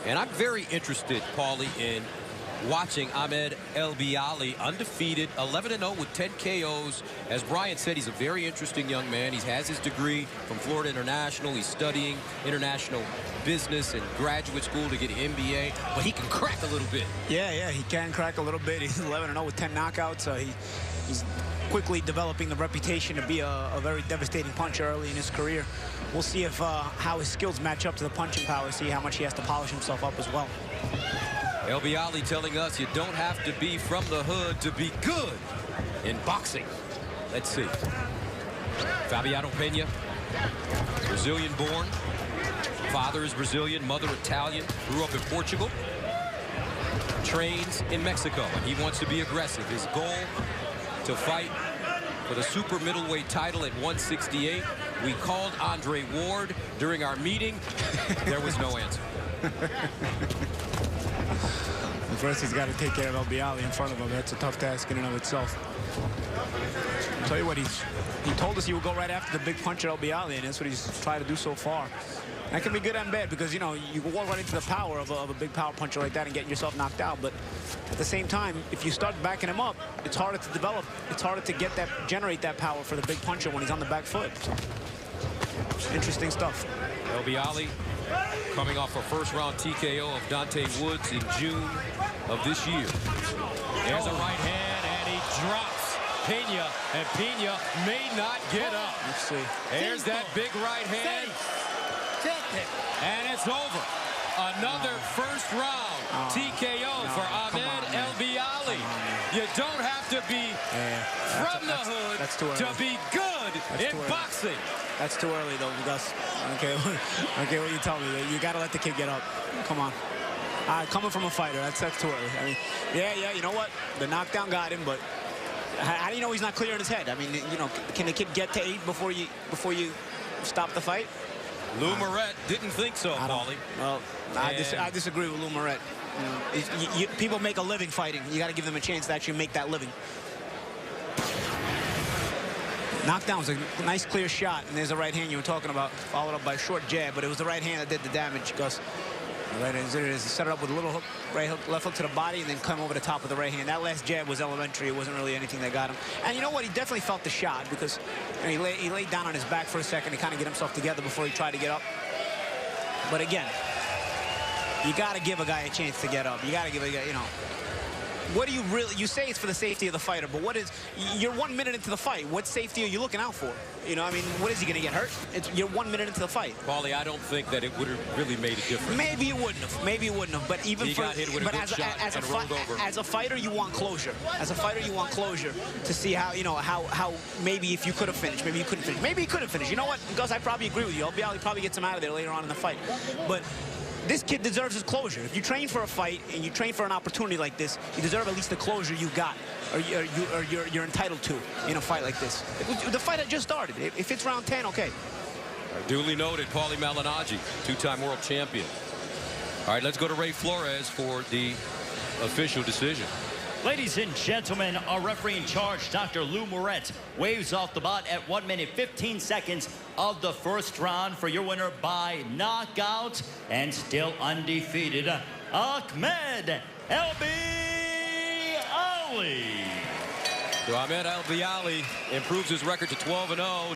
And I'm very interested, Paulie, in watching Ahmed Elbiali, undefeated, 11-0 with 10 KOs. As Brian said, he's a very interesting young man. He has his degree from Florida International. He's studying international business and graduate school to get an MBA, but he can crack a little bit. Yeah, he can crack a little bit. He's 11-0 with 10 knockouts. He's quickly developing the reputation to be a very devastating puncher early in his career. We'll see if how his skills match up to the punching power, see how much he has to polish himself up as well. Elbiali telling us you don't have to be from the hood to be good in boxing. Let's see. Fabiano Pena, Brazilian-born. Father is Brazilian, mother Italian. Grew up in Portugal. Trains in Mexico, and he wants to be aggressive. His goal to fight for the super middleweight title at 168. We called Andre Ward during our meeting. There was no answer. First, he's got to take care of Elbiali in front of him. That's a tough task in and of itself. I'll tell you what, he told us he would go right after the big puncher Elbiali, and that's what he's tried to do so far. That can be good and bad because, you know, you can walk right into the power of a big power puncher like that and getting yourself knocked out. But at the same time, if you start backing him up, it's harder to develop. It's harder to generate that power for the big puncher when he's on the back foot. So, interesting stuff. Elbiali coming off a first-round TKO of Dante Woods in June of this year. There's a right hand, and he drops Pena, and Pena may not get up. Let's see. There's that big right hand, and it's over. Another first-round TKO for Ahmed Elbiali. You don't have to be from the hood to be good in boxing. That's too early, though, Gus. Okay, what you tell me. You got to let the kid get up. Come on. Coming from a fighter, that's too early. I mean, yeah, you know what? The knockdown got him, but how do you know he's not clear in his head? I mean, you know, can the kid get to 8 before you stop the fight? Lou Moret didn't think so, Paulie. Well, I disagree with Lou Moret. People make a living fighting. You got to give them a chance to actually make that living. Knockdown was a nice, clear shot, and there's a right hand you were talking about, followed up by a short jab, but it was the right hand that did the damage, Gus. Right hand, set it up with a little hook, right hook, left hook to the body, and then come over the top of the right hand. That last jab was elementary. It wasn't really anything that got him. And you know what? He definitely felt the shot because you know, he laid down on his back for a second to kind of get himself together before he tried to get up. But again, you got to give a guy a chance to get up. You got to give a guy, you know. What do you really, you say it's for the safety of the fighter, but what is, you're 1 minute into the fight. What safety are you looking out for? You know, I mean, what is he going to get hurt? You're 1 minute into the fight. Paulie, I don't think that it would have really made a difference. Maybe it wouldn't have. Maybe it wouldn't have. But even he got hit with a good shot and rolled over. As a fighter, you want closure. As a fighter, you want closure to see how, you know, how maybe if you could have finished, maybe you couldn't finish. Maybe he couldn't finish. You know what, Gus, I probably agree with you. Elbiali probably gets him out of there later on in the fight. But this kid deserves his closure. If you train for a fight and you train for an opportunity like this, you deserve at least the closure you got, or you're entitled to in a fight like this. The fight had just started. If it's round 10, okay. Duly noted, Paulie Malignaggi, two-time world champion. All right, let's go to Ray Flores for the official decision. Ladies and gentlemen, our referee in charge, Dr. Lou Moret, waves off the bout at 1 minute 15 seconds of the first round for your winner by knockout and still undefeated, Ahmed Elbiali. So Ahmed Elbiali improves his record to 12-0.